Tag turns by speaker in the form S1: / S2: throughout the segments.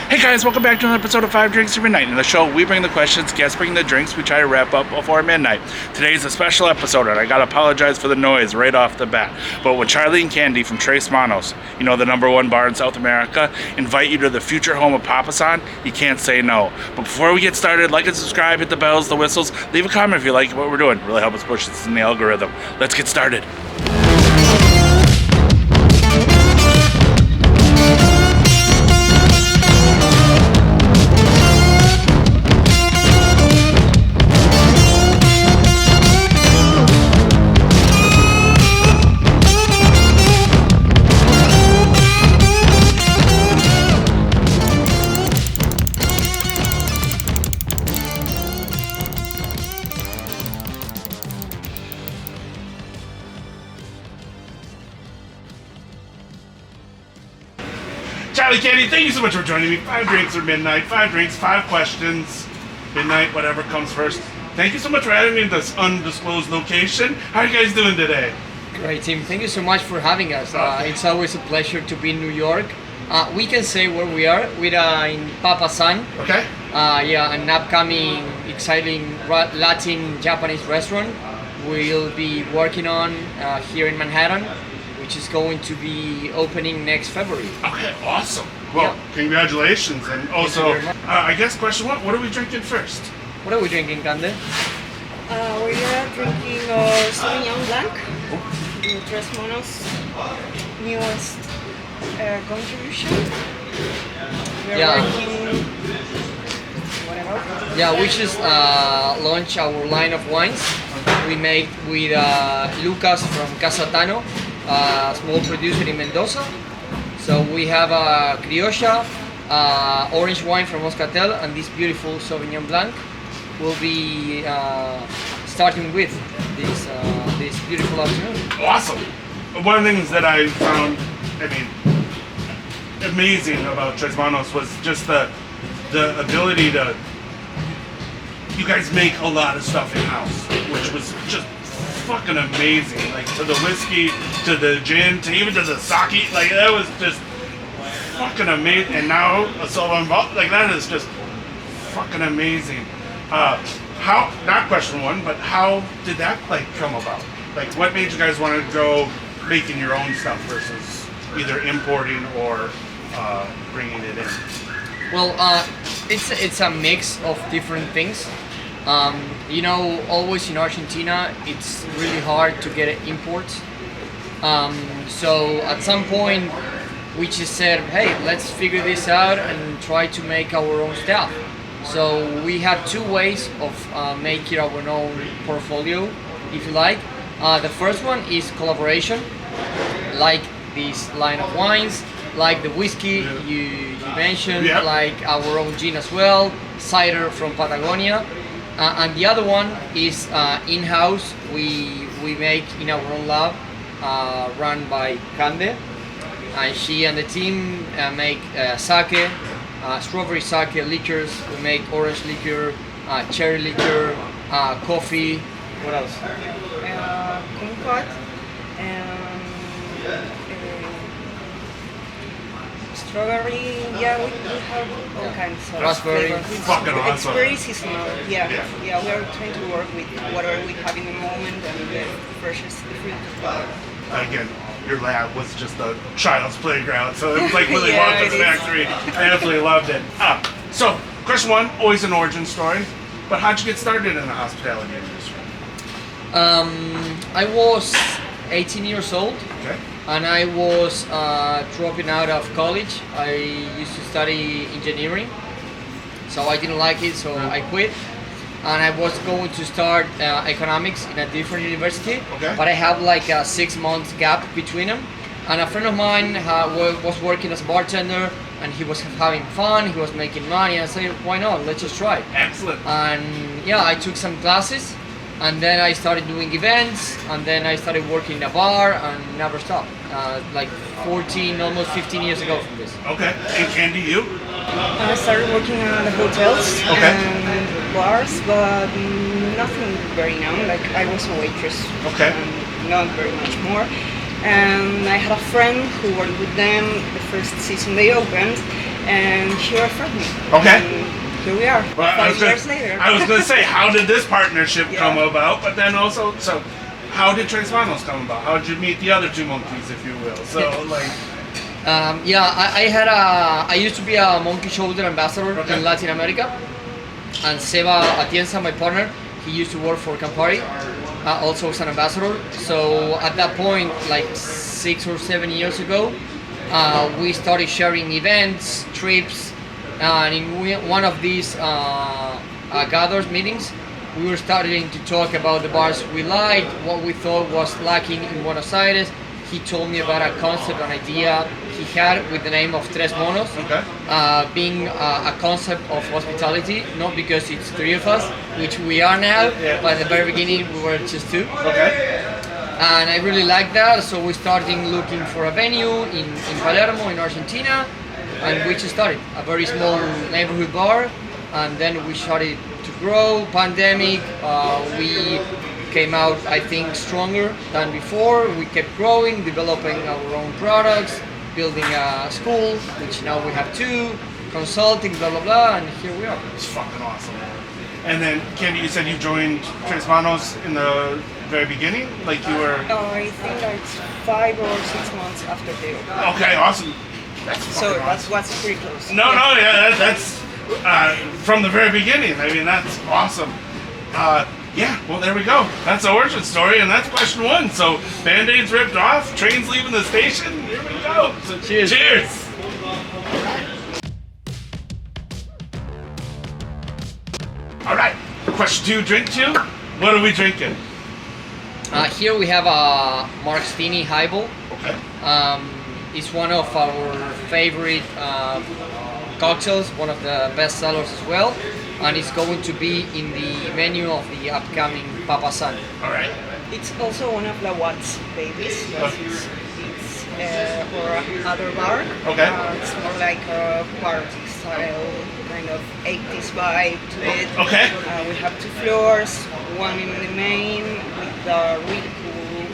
S1: Hey guys, welcome back to another episode of 5 Drinks to Midnight. In the show, we bring the questions, guests bring the drinks, we try to wrap up before midnight. Today's a special episode, and I gotta apologize for the noise right off the bat. But when Charly and Candy from Tres Manos, you know, the #1 bar in South America, invite you to the future home of Papasan, you can't say no. But before we get started, like and subscribe, hit the bells, the whistles, leave a comment if you like what we're doing. Really help us push this in the algorithm. Let's get started. Charly, Candy, thank you so much for joining me. 5 drinks or midnight. 5 drinks, 5 questions. Midnight, whatever comes first. Thank you so much for having me in this undisclosed location. How are you guys doing today?
S2: Great, Tim. Thank you so much for having us. It's always a pleasure to be in New York. We can say where we are. We're in Papasan.
S1: Okay.
S2: An upcoming, exciting Latin Japanese restaurant we'll be working on here in Manhattan, which is going to be opening next February.
S1: Okay, awesome. Well, Congratulations. And also, I guess question one, what are we drinking first?
S2: What are we drinking, Cande?
S3: We are drinking Sauvignon Blanc, the Tres Manos newest contribution. We are working.
S2: Yeah, we just launched our line of wines. We made with Lucas from Casatano, a small producer in Mendoza. So we have a criolla, orange wine from Moscatel, and this beautiful Sauvignon Blanc. We'll be starting with this beautiful afternoon.
S1: Awesome. One of the things that I found, amazing about Tres Manos was just the ability to. You guys make a lot of stuff in house, which was just fucking amazing. Like to the whiskey, to the gin, to even to the sake. Like that was just fucking amazing. And now a solo involved, like that is just fucking amazing. How? Not question one, but how did that come about? Like, what made you guys want to go making your own stuff versus either importing or bringing it in?
S2: Well, it's a mix of different things. Always in Argentina, it's really hard to get imports. So at some point, we just said, hey, let's figure this out and try to make our own stuff. So we have 2 ways of making our own portfolio, if you like. The first one is collaboration, like this line of wines, like the whiskey you mentioned, like our own gin as well, cider from Patagonia. And the other one is in-house. We make in our own lab, run by Cande. And she and the team make sake, strawberry sake liquors. We make orange liquor, cherry liquor, coffee. What else?
S3: Kumquat strawberry, we have all kinds of
S2: raspberry.
S3: flavors.
S1: Fucking
S3: It's
S1: awesome.
S3: very seasonal. We are trying to work with whatever we have in the moment and the freshest fruit.
S1: Again, your lab was just a child's playground, so it was like Willy
S3: Yeah,
S1: Wonka's
S3: it is.
S1: factory. I absolutely loved it. So, question one, always an origin story, but how'd you get started in the hospitality industry?
S2: I was 18 years old.
S1: Okay.
S2: And I was dropping out of college. I used to study engineering, so I didn't like it, so I quit. And I was going to start economics in a different university, but I have like a 6 month gap between them. And a friend of mine was working as a bartender, and he was having fun, he was making money, and I said, why not, let's just try it.
S1: Excellent.
S2: And I took some classes, and then I started doing events, and then I started working in a bar and never stopped. Like 14, almost 15 years ago from this.
S1: Okay. And Candy, you?
S3: I started working at hotels and bars, but nothing very known. Like I was a waitress.
S1: Okay.
S3: And not very much more. And I had a friend who worked with them the first season they opened, and she referred me.
S1: Okay.
S3: And here we are.
S1: Well,
S3: 5 years later.
S1: I was going to say, how did this partnership
S3: Yeah.
S1: come about? But then also, so how did Tres Manos come about? How did you meet the other two monkeys, if you will? So, like,
S2: I used to be a monkey shoulder ambassador in Latin America, and Seba Atienza, my partner, he used to work for Campari, also as an ambassador. So at that point, like 6 or 7 years ago, we started sharing events, trips, and in one of these gathers meetings, we were starting to talk about the bars we liked, what we thought was lacking in Buenos Aires. He told me about a concept, an idea he had with the name of Tres Monos, being a concept of hospitality, not because it's 3 of us, which we are now, but at the very beginning we were just 2. And I really liked that, so we started looking for a venue in Palermo, in Argentina, and we just started a very small neighborhood bar, and then we started to grow. Pandemic, we came out, I think, stronger than before. We kept growing, developing our own products, building a school, which now we have 2, consulting, blah blah blah, and here we are.
S1: it's fucking awesome. And then, Candy, you said you joined Tres Manos in the very beginning? Like you were...
S3: I think like 5 or 6 months after the open.
S1: Okay, awesome. That's
S3: So
S1: fucking awesome.
S3: that's pretty close.
S1: No, that's from the very beginning. I mean, that's awesome. Yeah, well, there we go. That's the origin story, and that's question 1. So, Band-Aids ripped off, trains leaving the station. Here we go. So,
S2: Cheers.
S1: Cheers. All right. Question 2, drink 2. What are we drinking?
S2: Here we have a martini highball.
S1: Okay.
S2: It's one of our favorite cocktails, one of the best sellers as well, and it's going to be in the menu of the upcoming Papa San.
S1: All right.
S3: It's also one of the Watts babies. It's for other bar.
S1: Okay.
S3: It's more like a party style, kind of 80s vibe to it.
S1: Okay.
S3: We have 2 floors, one in the main with a really cool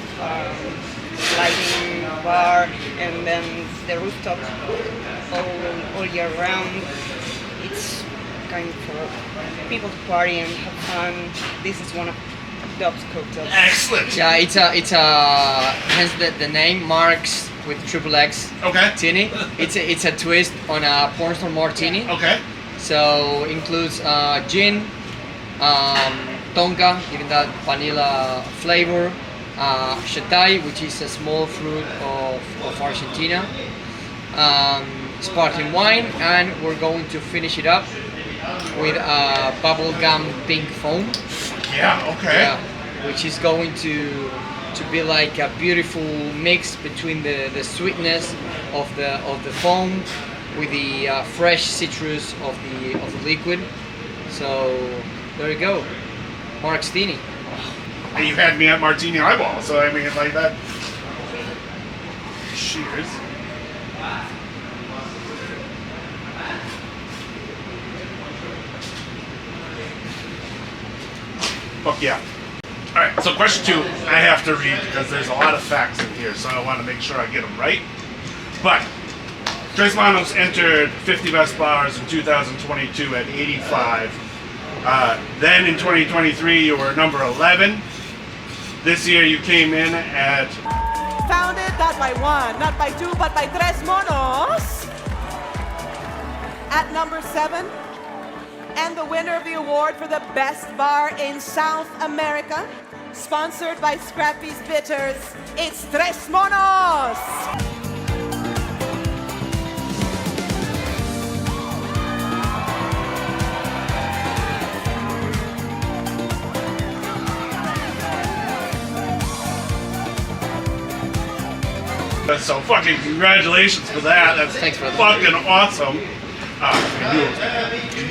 S3: lighting bar, and then the rooftop all year round. It's kind of for people to party and have fun. This is one of those cocktails.
S1: Excellent.
S2: Yeah, it's a hence the name Marks with triple X.
S1: Okay.
S2: Tini. It's a twist on a pornstar martini.
S1: Okay.
S2: So includes gin, tonka, giving that vanilla flavor, shatai, which is a small fruit of Argentina, sparkling wine, and we're going to finish it up with a bubblegum pink foam.
S1: Yeah. Okay.
S2: Yeah, which is going to be like a beautiful mix between the sweetness of the foam with the fresh citrus of the liquid. So there you go, Martini.
S1: And you had me at Martini Eyeball, so I mean, like that. Cheers. Fuck yeah. Alright, so question 2, I have to read because there's a lot of facts in here, so I want to make sure I get them right. But, Tres Manos entered 50 Best Bars in 2022 at 85. Then in 2023, you were number 11. This year, you came in at...
S4: Founded not by 1, not by 2, but by Tres Monos. At number 7. And the winner of the award for the best bar in South America, sponsored by Scrappy's Bitters, it's Tres Monos!
S1: So fucking congratulations for that. That's
S2: Thanks, brother.
S1: fucking awesome.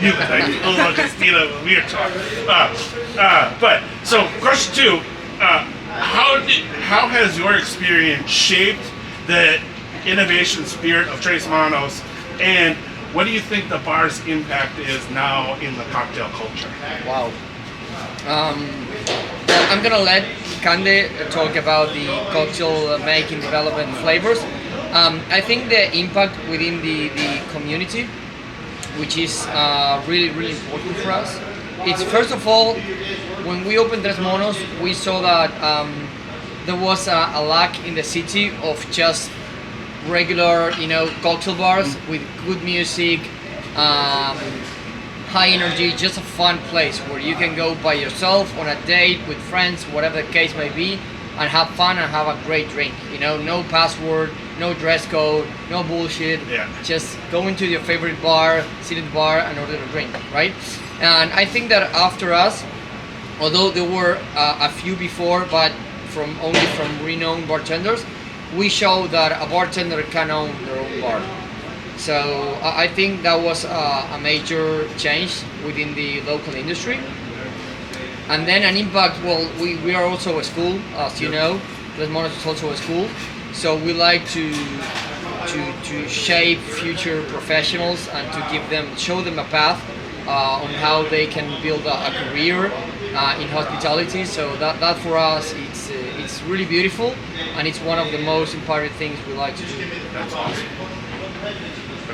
S1: You little Christina, weird talk. But so question 2, how has your experience shaped the innovation spirit of Tres Manos, and what do you think the bar's impact is now in the cocktail culture?
S2: Wow. I'm gonna let Cande talk about the cocktail making, development, flavors. I think the impact within the community which is really, really important for us. It's first of all, when we opened Tres Monos, we saw that there was a lack in the city of just regular, cocktail bars with good music, high energy, just a fun place where you can go by yourself on a date with friends, whatever the case may be, and have fun and have a great drink. No password, no dress code, no bullshit.
S1: Yeah.
S2: Just go into your favorite bar, sit at the bar, and order a drink, right? And I think that after us, although there were a few before, but only from renowned bartenders, we show that a bartender can own their own bar. So I think that was a major change within the local industry. And then an impact, well, we are also a school, as you know. Tres Monos is also a school. So we like to shape future professionals and to show them a path on how they can build a career in hospitality. So that for us, it's really beautiful, and it's one of the most important things we like to do.
S1: That's awesome.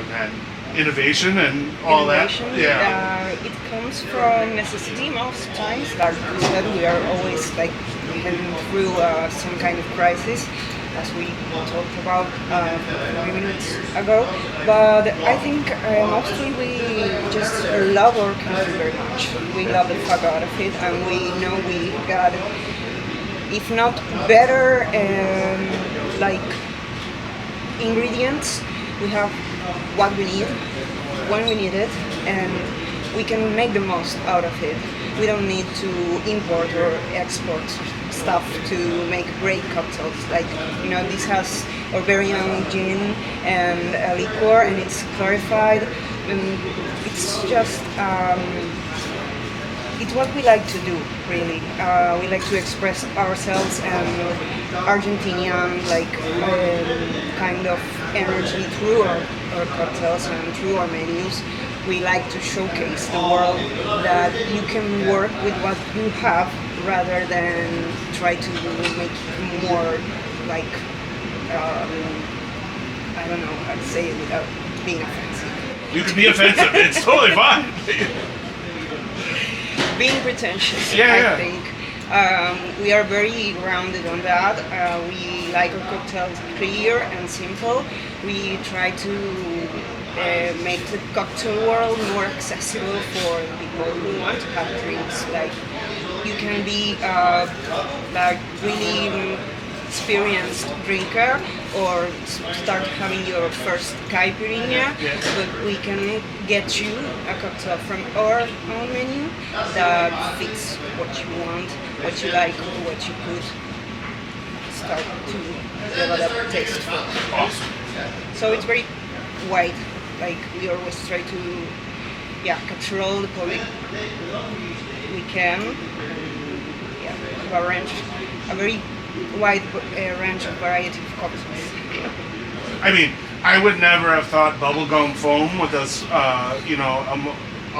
S1: And innovation and all
S3: Innovation,
S1: that. Yeah.
S3: it comes from necessity most times. Like you said, we are always living through some kind of crisis, as we talked about a few minutes ago. But I think mostly we just love our country very much. We love the fuck out of it, and we know we got, if not better, ingredients. We have what we need, when we need it, and we can make the most out of it. We don't need to import or export stuff to make great cocktails. This has our very own gin and a liqueur, and it's clarified, and it's just it's what we like to do, really. We like to express ourselves and Argentinian kind of energy through our cocktails and through our menus. We like to showcase the world that you can work with what you have rather than try to make it more I don't know how to say it without being offensive.
S1: You can be offensive. It's totally fine.
S3: Being pretentious,
S1: Yeah.
S3: I think. We are very grounded on that. We like our cocktails clear and simple. We try to make the cocktail world more accessible for people who want to have drinks. You can be really experienced drinker or start having your first caipirinha, but we can get you a cocktail from our own menu that fits what you want, what you like, or what you could start to develop a taste for.
S1: Awesome.
S3: So it's very wide. We always try to capture all the public we can. Have a very wide range of variety of cocktails.
S1: I mean, I would never have thought bubblegum foam with a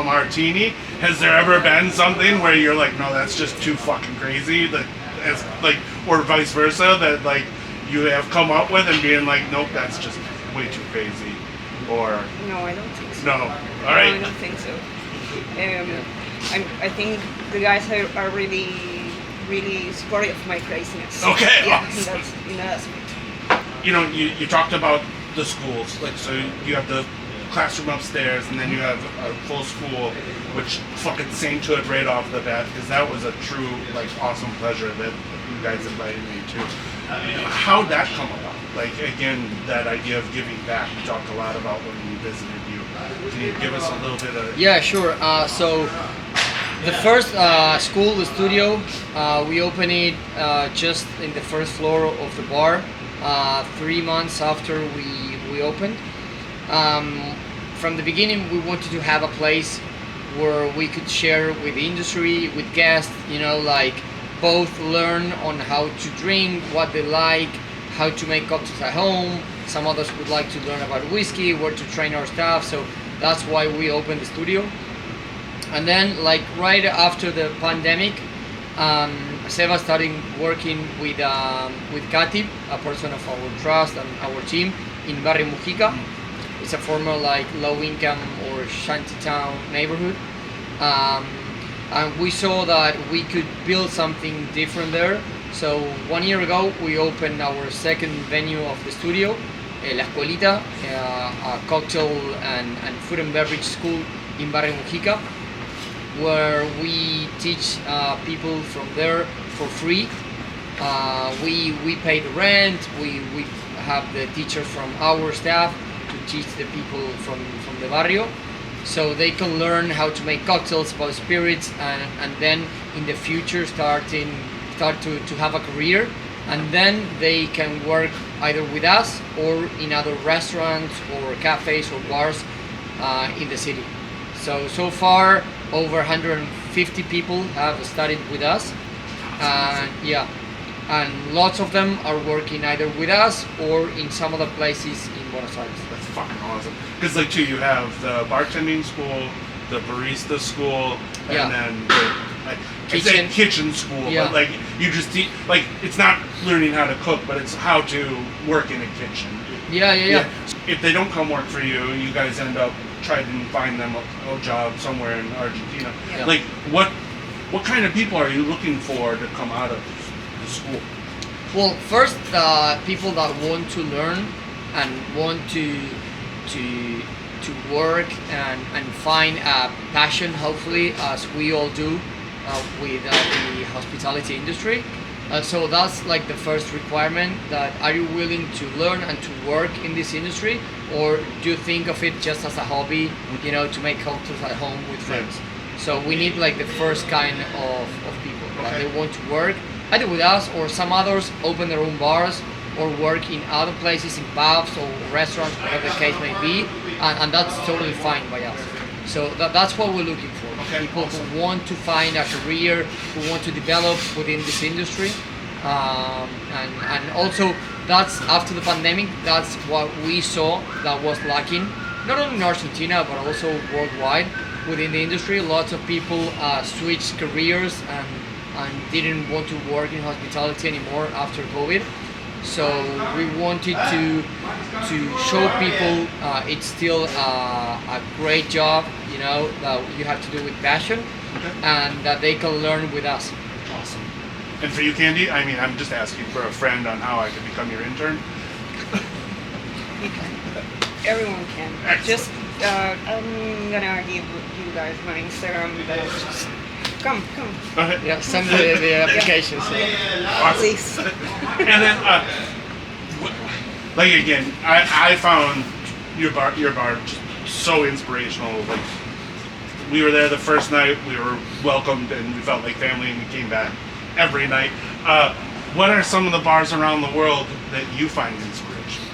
S1: martini. Has there ever been something where you're like, no, that's just too fucking crazy, or vice versa, that you have come up with and being like, nope, that's just way too crazy, or?
S3: No, I don't think so.
S1: No. All right.
S3: No, I don't think so. I think the guys are really, really supportive of my craziness.
S1: Okay.
S3: Yeah,
S1: Awesome.
S3: in that aspect.
S1: You talked about the schools, so you have the classroom upstairs, and then you have a full school, which fucking sang to it right off the bat, because that was a true, awesome pleasure that you guys invited me to. How'd that come about? Again, that idea of giving back. We talked a lot about when we visited you. Can you give us a little bit of...
S2: Yeah, sure. So the first school, the studio, we opened it just in the first floor of the bar, 3 months after we opened. From the beginning, we wanted to have a place where we could share with the industry, with guests, both learn on how to drink, what they like, how to make cocktails at home. Some others would like to learn about whiskey, where to train our staff. So that's why we opened the studio. And then, right after the pandemic, Seba started working with Katy, a person of our trust and our team, in Barrio Mujica. It's a former low income or shantytown neighborhood. And we saw that we could build something different there. So 1 year ago, we opened our second venue of the studio, La Escuelita, a cocktail and food and beverage school in Barrio Mujica, where we teach people from there for free. We pay the rent, we have the teachers from our staff to teach the people from the barrio, so they can learn how to make cocktails, about spirits, and then in the future start to have a career, and then they can work either with us or in other restaurants or cafes or bars in the city. So far over 150 people have studied with us, and and lots of them are working either with us or in some other places in Buenos Aires.
S1: That's fucking awesome. Because like too, you have the bartending school, the barista school, and then the kitchen school.
S2: Yeah.
S1: But like you just like it's not learning how to cook, but it's how to work in a kitchen.
S2: Yeah.
S1: If they don't come work for you, you guys end up trying to find them a job somewhere in Argentina.
S2: Yeah.
S1: Like what kind of people are you looking for to come out of the school?
S2: Well, first, people that want to learn and want to work and find a passion, hopefully, as we all do with the hospitality industry. So that's like the first requirement, that are you willing to learn and to work in this industry, or do you think of it just as a hobby, to make cocktails at home with friends? So we need like the first kind of people, that they want to work either with us or some others open their own bars or work in other places, in pubs or restaurants, whatever the case may be, and that's totally fine by us. So that's what we're looking for. People who want to find a career, who want to develop within this industry, and also that's after the pandemic. That's what we saw that was lacking, not only in Argentina but also worldwide within the industry. Lots of people switched careers and didn't want to work in hospitality anymore after COVID. So we wanted to show people it's still a great job, that you have to do with passion, and that they can learn with us.
S1: Awesome. And for you, Candy, I mean, I'm just asking for a friend on how I can become your intern.
S3: You can. Everyone can.
S1: Excellent.
S3: Just I'm gonna give you guys my Instagram, but just come.
S1: Okay.
S2: Yeah, send the applications.
S1: Awesome.
S3: Please.
S1: And then, like again, I found your bar just so inspirational. Like we were there the first night, we were welcomed, and we felt like family, and we came back every night. What are some of the bars around the world that you find inspiration?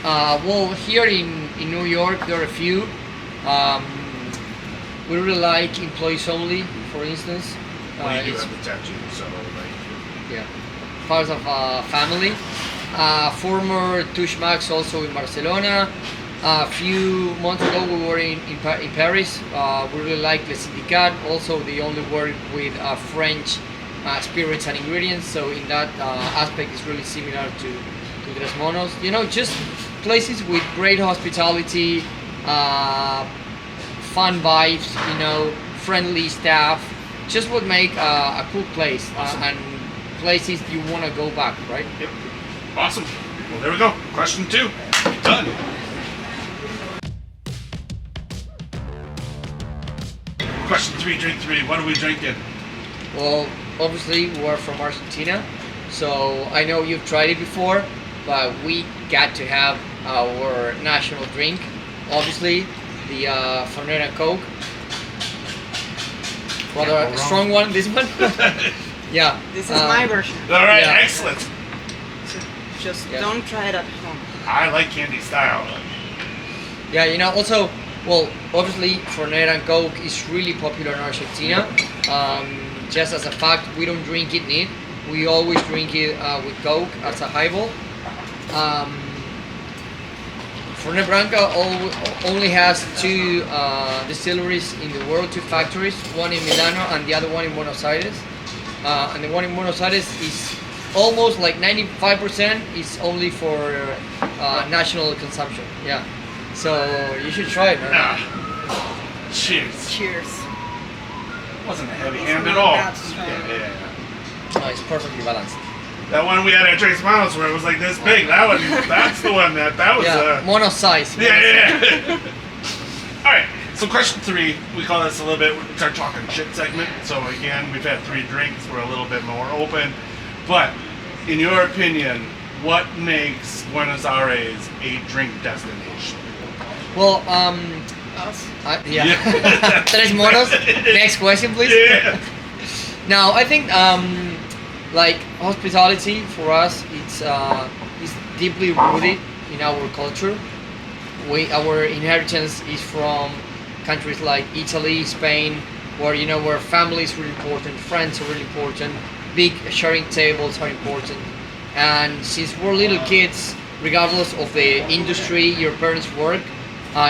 S2: Well, here in New York, there are a few. We really like Employees Only, for instance.
S1: Well, you do
S2: It's
S1: have the tattoo, so like.
S2: part of a family. Former Touche Max also in Barcelona. A few months ago we were in Paris. We really like Le Syndicat. Also, they only work with French spirits and ingredients. So in that aspect, it's really similar to Tres Monos. Just places with great hospitality, fun vibes. Friendly staff. Just would make a cool place,
S1: Awesome.
S2: and places you want to go back, right?
S1: Yep. Awesome. Well, there we go. Question 2. Done. Question 3, drink 3. What are we drinking?
S2: Well, obviously we're from Argentina, so I know you've tried it before, but we got to have our national drink. Obviously, the Fernet and Coke. Rather
S1: Can't go
S2: a
S1: wrong.
S2: strong one, this one. Yeah.
S3: This is my version.
S1: All right,
S2: Yeah.
S1: excellent.
S3: So just
S2: Yeah.
S3: don't try it at home.
S1: I like Candy style.
S2: Yeah, also, well, obviously Fernet and Coke is really popular in Argentina. Just as a fact, we don't drink it neat. We always drink it with Coke as a highball. Fernet Branca only has 2 distilleries in the world, 2 factories, one in Milano and the other one in Buenos Aires. And the one in Buenos Aires is almost like 95% is only for national consumption. Yeah, so you should try it, man.
S1: Ah, Cheers.
S3: Cheers.
S1: Wasn't a heavy
S3: It's
S1: hand at
S3: not
S1: all.
S3: that strong.
S1: Yeah.
S2: Oh, it's perfectly balanced.
S1: That one we had at Tres Manos where it was like this big. That one, that's the one that was.
S2: Yeah, mono size.
S1: Yeah. All right. So question 3, we call this a little bit. It's our talking shit segment. So again, we've had 3 drinks. We're a little bit more open. But in your opinion, what makes Buenos Aires a drink destination?
S2: Well,
S3: Us.
S2: yeah. Tres monos. Next question, please.
S1: Yeah.
S2: Now, I think like hospitality for us, it's deeply rooted in our culture. Our inheritance is from countries like Italy, Spain, where where family is really important, friends are really important, big sharing tables are important, and since we're little kids, regardless of the industry your parents work,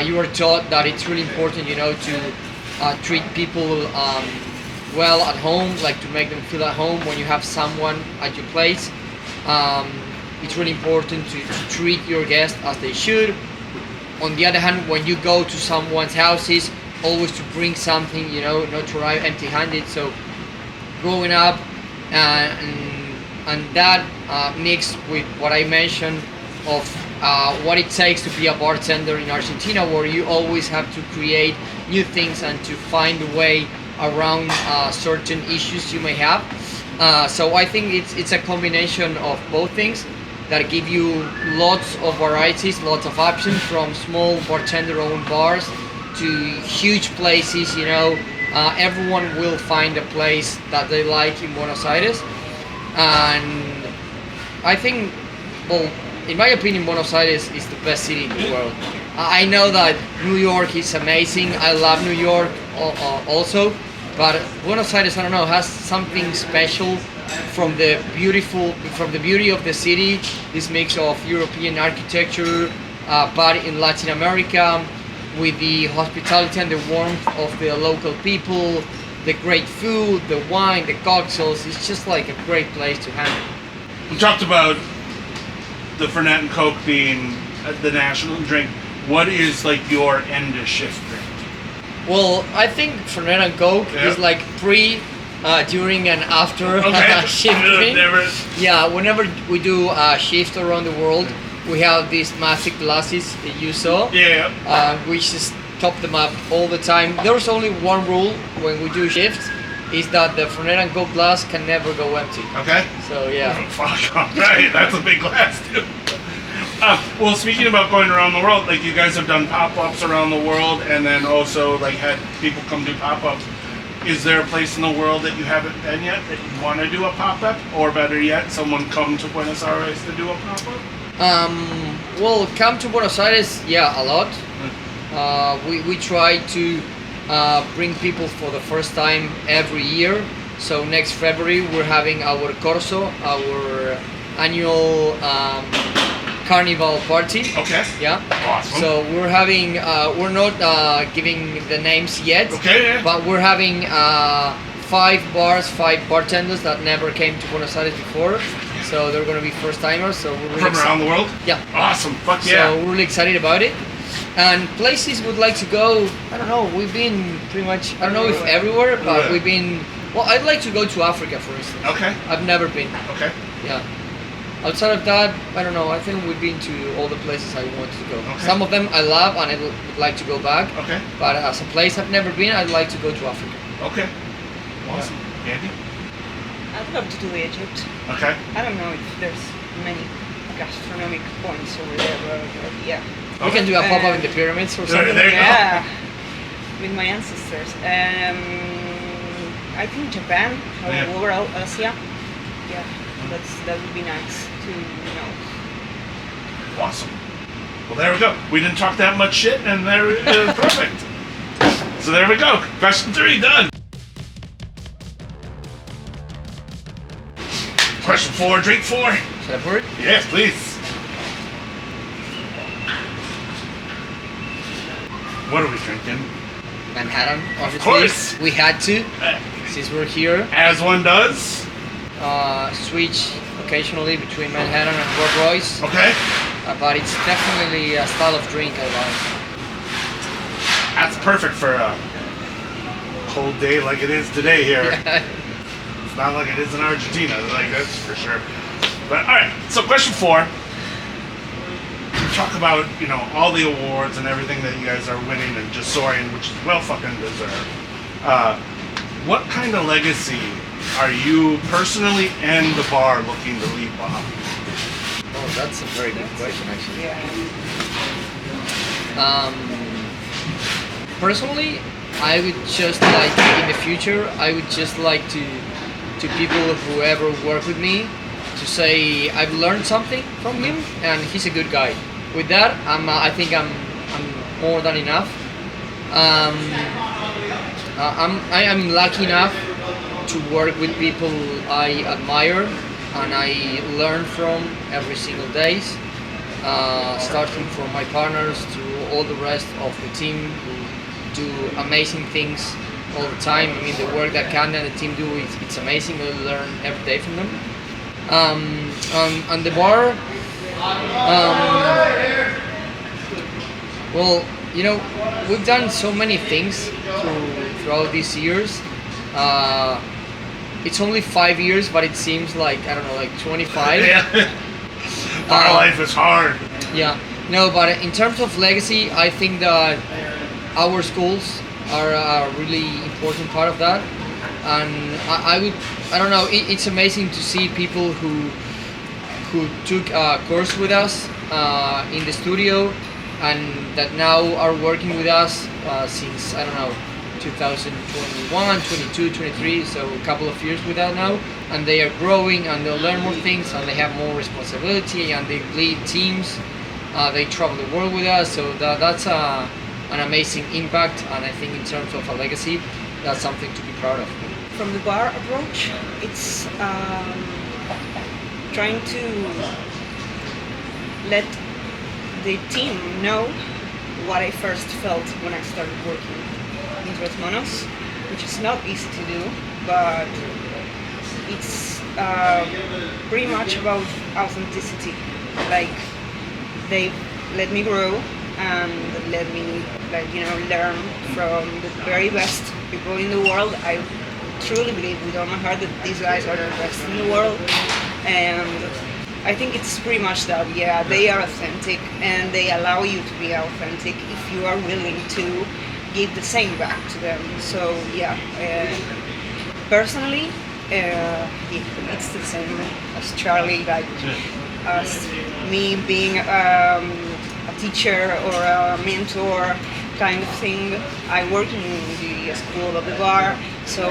S2: you are taught that it's really important, to treat people well at home, like to make them feel at home when you have someone at your place. It's really important to treat your guests as they should. On the other hand, when you go to someone's houses, always to bring something, not to arrive empty-handed. So growing up and that mixed with what I mentioned of what it takes to be a bartender in Argentina, where you always have to create new things and to find a way around certain issues you may have. So I think it's a combination of both things that give you lots of varieties, lots of options, from small bartender-owned bars to huge places. Everyone will find a place that they like in Buenos Aires, and I think, well, in my opinion, Buenos Aires is the best city in the world. I know that New York is amazing. I love New York also, but Buenos Aires, I don't know, has something special from the beauty of the city. This mix of European architecture, but in Latin America, with the hospitality and the warmth of the local people, the great food, the wine, the cocktails. It's just like a great place to hang.
S1: We talked about the Fernet and Coke being the national drink. What is like your end of shift drink?
S2: Well, I think Fernet and Coke
S1: Yeah.
S2: is like pre, during and after
S1: Okay.
S2: shift drink.
S1: Never.
S2: Yeah, whenever we do shifts around the world, we have these massive glasses that you saw.
S1: Yeah.
S2: We just top them up all the time. There's only one rule when we do shifts, is that the Fernet and Coke glass can never go empty.
S1: Okay.
S2: So yeah.
S1: Fuck, all right. That's a big glass too. Well, speaking about going around the world, like you guys have done pop-ups around the world, and then also like had people come do pop-ups. Is there a place in the world that you haven't been yet that you want to do a pop-up, or better yet, someone come to Buenos Aires to do a pop-up?
S2: Well, come to Buenos Aires, yeah, a lot. We try to bring people for the first time every year. So next February we're having our Corso, our annual carnival party.
S1: Okay.
S2: Yeah.
S1: Awesome.
S2: So we're having, we're not giving the names yet.
S1: Okay. Yeah.
S2: But we're having 5 bars, 5 bartenders that never came to Buenos Aires before. So they're gonna be first timers. So we're really
S1: From around the world?
S2: Yeah.
S1: Awesome. Fuck yeah.
S2: So we're really excited about it. And places we'd like to go, I don't know, we've been pretty much, I don't know if everywhere, but
S1: Yeah.
S2: we've been, well, I'd like to go to Africa, for instance.
S1: Okay.
S2: I've never been,
S1: Okay.
S2: yeah. Outside of that, I don't know, I think we've been to all the places I want to go.
S1: Okay.
S2: Some of them I love and I would like to go back,
S1: Okay.
S2: but as a place I've never been, I'd like to go to Africa.
S1: Okay. Awesome. Andy?
S3: I'd love to do Egypt.
S1: Okay.
S3: I don't know if there's many gastronomic points over there, but yeah.
S2: We can do a pop-up in the pyramids or something.
S1: There you go.
S3: Yeah, with my ancestors. I think Japan, or
S1: Yeah.
S3: overall Asia. Yeah, that would be nice to know.
S1: Awesome. Well, there we go. We didn't talk that much shit, and there it is. Perfect. So there we go. Question 3 done. Question 4, drink 4.
S2: Should I pour it?
S1: Yes, please. What are we drinking?
S2: Manhattan, obviously.
S1: course.
S2: We had to, since we're here.
S1: As one does.
S2: Switch occasionally between Manhattan and Rolls Royce,
S1: Okay.
S2: but it's definitely a style of drink I like.
S1: That's perfect for cold day like it is today here. It's not like it is in Argentina, like that's for sure. But all right, so question 4. You talk about, you know, all the awards and everything that you guys are winning and just soaring, which is well fucking deserved. What kind of legacy are you personally and the bar looking to leave behind?
S2: Oh, that's a very good question, actually.
S3: Yeah.
S2: Personally, I would just like, in the future, I would just like to people who ever work with me to say I've learned something from him and he's a good guy. With that, I think I'm more than enough. I am lucky enough to work with people I admire and I learn from every single day, starting from my partners to all the rest of the team who do amazing things all the time. I mean, the work that Candela and the team do, it's amazing. I learn every day from them. And the bar, well, you know, we've done so many things throughout these years. It's only 5 years, but it seems like, I don't know, like 25.
S1: Yeah. Bar life is hard.
S2: Yeah, no, but in terms of legacy, I think that our schools are a really important part of that. And I don't know, it's amazing to see people who took a course with us in the studio and that now are working with us since, I don't know, 2021, 22, 23, so a couple of years with that now, and they are growing and they'll learn more things and they have more responsibility and they lead teams, they travel the world with us, so that's an amazing impact, and I think in terms of a legacy, that's something to be proud of.
S3: From the bar approach, it's trying to let the team know what I first felt when I started working in Tres Monos, which is not easy to do, but it's pretty much about authenticity. Like, they let me grow and let me, like, you know, learn from the very best people in the world. I truly believe with all my heart that these guys are the best in the world, and I think it's pretty much that. Yeah, they are authentic and they allow you to be authentic if you are willing to give the same back to them. So yeah, personally, it's the same as Charly, like as me being a teacher or a mentor kind of thing. I work in the school of the bar, so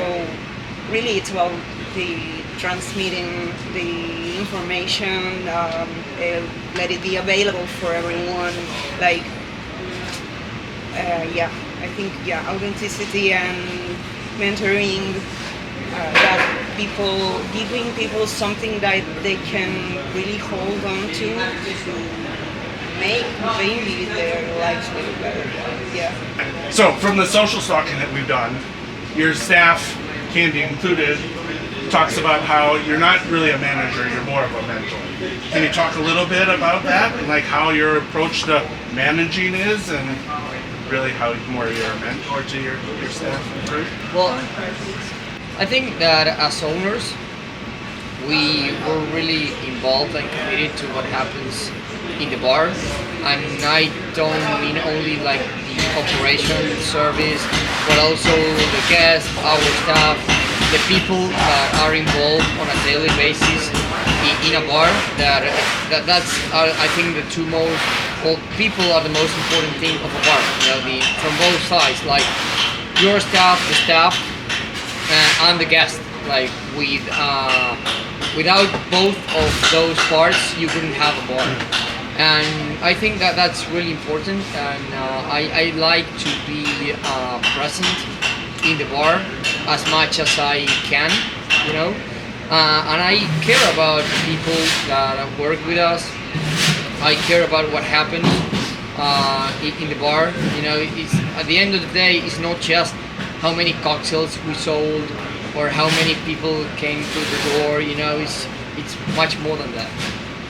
S3: really it's about the transmitting the information, let it be available for everyone. Like, yeah, I think, yeah, authenticity and mentoring, that people, giving people something that they can really hold on to make maybe their lives a little better. Yeah.
S1: So from the social stalking that we've done, your staff, Candy included, talks about how you're not really a manager, you're more of a mentor. Can you talk a little bit about that and like how your approach to managing is and really how more you're a mentor to your staff and crew?
S2: Well, I think that as owners, we were really involved and committed to what happens in the bar, and I don't mean only like the operation, service, but also the guests, our staff, the people that are involved on a daily basis in a bar. That's I think the two most, well, people are the most important thing of a bar. You know, from both sides, like your staff, the staff, and the guest. Like without both of those parts, you wouldn't have a bar. And I think that that's really important, and I like to be present in the bar as much as I can, you know, and I care about the people that work with us. I care about what happens in the bar. You know, it's, at the end of the day, it's not just how many cocktails we sold or how many people came through the door. You know, it's much more than that.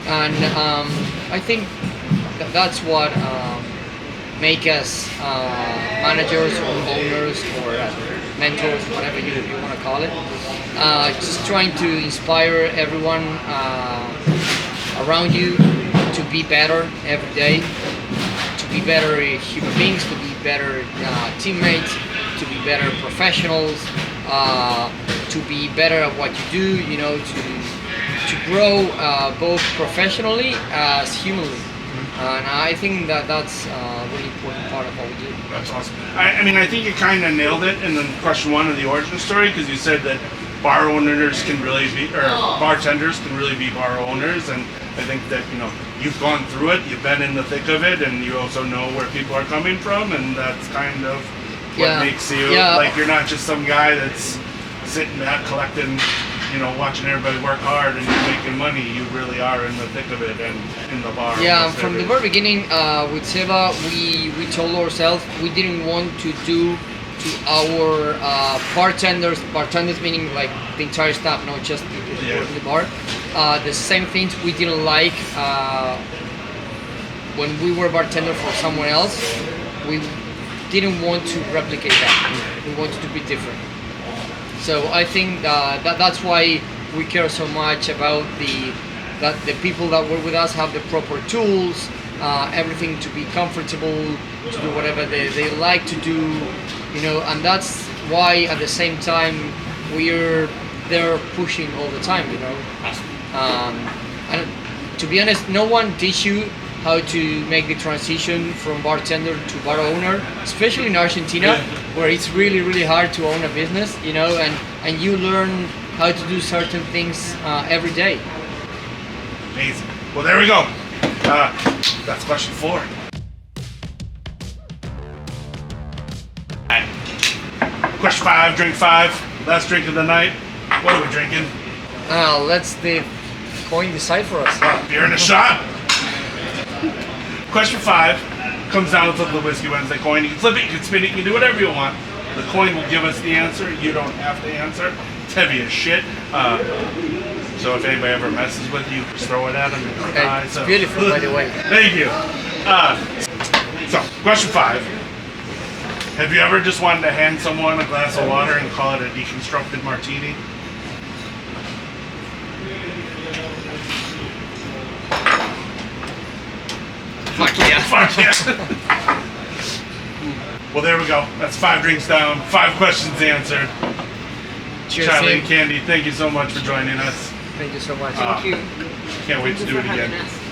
S2: And I think that's what make us managers or owners or mentors, whatever you want to call it. Just trying to inspire everyone around you to be better every day, to be better human beings, to be better teammates, to be better professionals, to be better at what you do, you know, to grow both professionally as humanly. And I think that's a really important part of what we do.
S1: That's awesome. I mean, I think you kind of nailed it in the question one of the origin story, because you said that bar owners can really be, or bartenders can really be bar owners, and I think that, you know, you've gone through it, you've been in the thick of it, and you also know where people are coming from, and that's kind of what makes you, like, you're not just some guy that's sitting back collecting, you know, watching everybody work hard and you're making money. You really are in the thick of it and in the bar.
S2: Yeah, from the very beginning with Seba, we told ourselves we didn't want to do to our bartenders meaning like the entire staff, not just people who work in the bar, the same things we didn't like when we were bartender for someone else. We didn't want to replicate that. We wanted to be different. So I think that's why we care so much about that the people that work with us have the proper tools, everything to be comfortable, to do whatever they like to do, you know, and that's why at the same time we're there pushing all the time, you know. And to be honest, no one teach you how to make the transition from bartender to bar owner, especially in Argentina, where it's really, really hard to own a business, you know, and you learn how to do certain things every day.
S1: Amazing. Well, there we go. That's question 4. Question 5, drink 5, last drink of the night. What are we drinking?
S2: Let's the coin decide for us.
S1: Beer and a shot. Question 5 comes down to the Whiskey Wednesday coin. You can flip it, you can spin it, you can do whatever you want. The coin will give us the answer. You don't have to answer. It's heavy as shit. So if anybody ever messes with you, just throw it at them.
S2: It's beautiful, by the way.
S1: Thank you. So, question 5. Have you ever just wanted to hand someone a glass of water and call it a deconstructed martini?
S2: Fuck yeah.
S1: Fuck yeah. Well, there we go. That's 5 drinks down, 5 questions answered.
S2: Cheers,
S1: Charly
S2: team.
S1: and Candy, thank you so much for joining us.
S2: Thank you so much.
S3: Thank you.
S1: Can't wait to do it again.
S3: Having us.